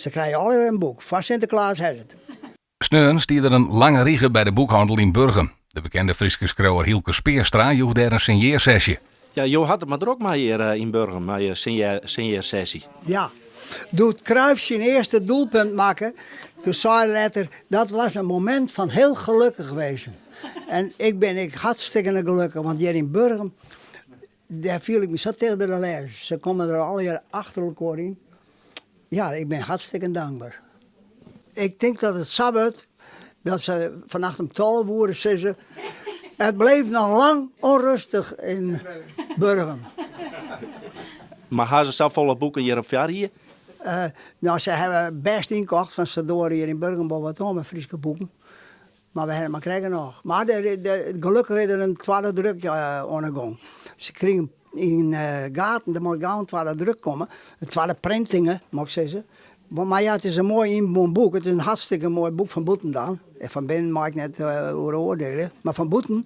Ze krijgen alle een boek. Van Sinterklaas heeft het. Sneun stier er een lange riege bij de boekhandel in Burgum. De bekende Frieske schrijver Hielke Speerstra joeg daar een signeersessie. Ja, Jo had het maar druk maar hier in Burgum, maar je signeersessie. Ja. Doet Cruijff zijn eerste doelpunt maken. Toen zei hij later, dat was een moment van heel gelukkig wezen. En ik hartstikke gelukkig, want hier in Burgum, daar viel ik me zo tegen bij de lezers. Ze komen er al hier achter elkaar in. Ja, ik ben hartstikke dankbaar. Ik denk dat het Sabbat, dat ze vannacht om 12 uur zeggen, het bleef nog lang onrustig in Burgum. Maar gaan ze zelf volle boeken hier op jaar hier? Nou, ze hebben best inkocht van Sadori hier in Burgum, wat met Friese boeken. Maar we hebben maar krijgen nog. Maar gelukkig is er een tweede druk ondergang. Ze kregen in Gaten, er moet gauw een tweede druk komen. Een tweede printingen, mag ik zeggen. Maar ja, het is een mooi inboom boek. Het is een hartstikke mooi boek van Boeten dan. En van binnen mag ik net over oordelen. Maar van Boeten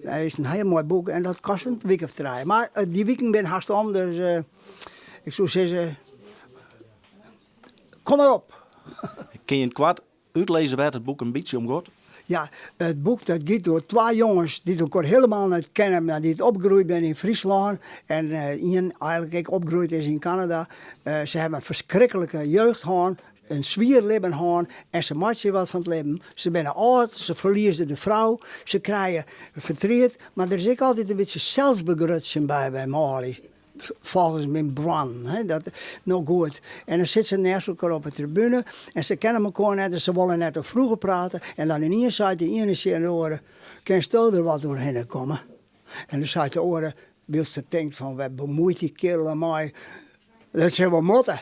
is een heel mooi boek. En dat kost een week of 3. Maar die weken ben haast om, dus ik zou zeggen, kom maar op. Kun je een kwart uitlezen waar het boek een beetje om gaat? Ja, het boek dat gaat door 2 jongens die elkaar helemaal niet kennen, maar die opgegroeid zijn in Friesland. En één eigenlijk opgegroeid is in Canada. Ze hebben een verschrikkelijke jeugd gehad, een zwier leven gehad en ze maken wat van het leven. Ze zijn oud, ze verliezen de vrouw, ze krijgen verdriet, maar er is ook altijd een beetje zelfbegrutsen bij Molly. Volgens mijn bron, dat nog goed. En dan zitten ze naast elkaar op de tribune en ze kennen elkaar net en ze willen net of vroeger praten. En dan ineens zei de ene in de oren, kan je er wat doorheen komen? En dan zei de oren, Wilste denkt van, wat bemoeit die kerel aan mij? Dat zijn wel motten.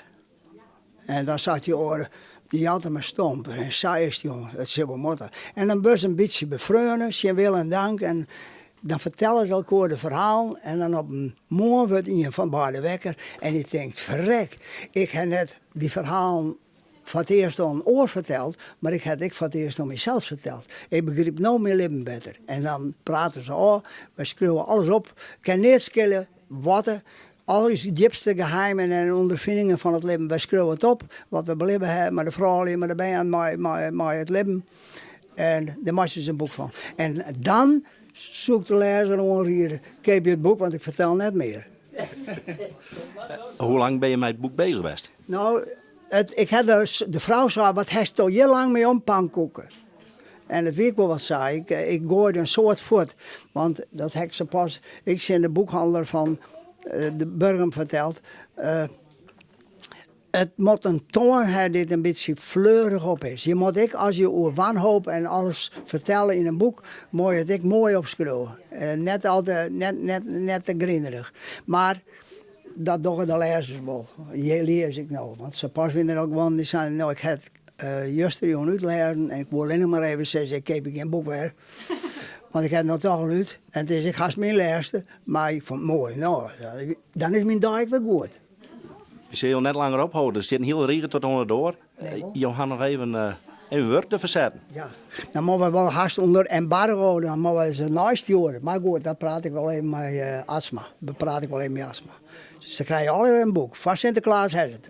En dan zei die oren, die had hem stomp. En zei is jongen, dat zijn wel motten. En dan was een beetje bevruinen, zijn wil en dank. En dan vertellen ze elkaar de verhaal en dan op een morgen wordt iemand van bij de wekker en die denkt, verrek, ik heb net die verhaal van het eerst aan een oor verteld, maar ik heb van het eerst aan mezelf verteld. Ik begreep nou mijn leven beter. En dan praten ze, we schreeuwen alles op, ik kan niet schillen, watten, al die diepste geheimen en ondervindingen van het leven, wij schreeuwen het op, wat we beleven hebben, maar de vrouw, maar de band, maar het leven. En daar maak je dus een boek van. En dan zoek de lezer onrieren. Keep je het boek, want ik vertel net meer. Hoe lang ben je met het boek bezig geweest? Nou, ik had de vrouw zei, wat heeft je heel lang mee om pannenkoeken? En het weet wel wat zei. Ik gooide een soort voort. Want dat heb ik ze pas. Ik ben de boekhandelaar van de Burgum verteld. Het moet een toon hebben die een beetje fleurig op is. Je moet als je over wanhoop en alles vertellen in een boek, moet je het mooi opschrijven. Net te grinderig. Maar dat doen de lezers wel. Je lees ik nou. Want ze pas vinden ook gewoon, die zijn, nou ik heb juist er uitlezen en ik wil alleen maar even zeggen, ik heb geen boek meer. Want ik heb het nog toch al uit. En dus ik ga het meer lezen. Maar ik vond het mooi. Nou, dan is mijn dag weer goed. Je zult je net langer ophouden. Er zit een hele regen tot onder door. Je gaat nog even werk te verzetten. Ja, dan moeten we wel haast onder embargo. Dan moeten we ze naast horen. Maar goed, dat praat ik wel even met astma. Dat praat ik wel even met astma. Ze krijgen alle een boek. Van Sinterklaas heeft het.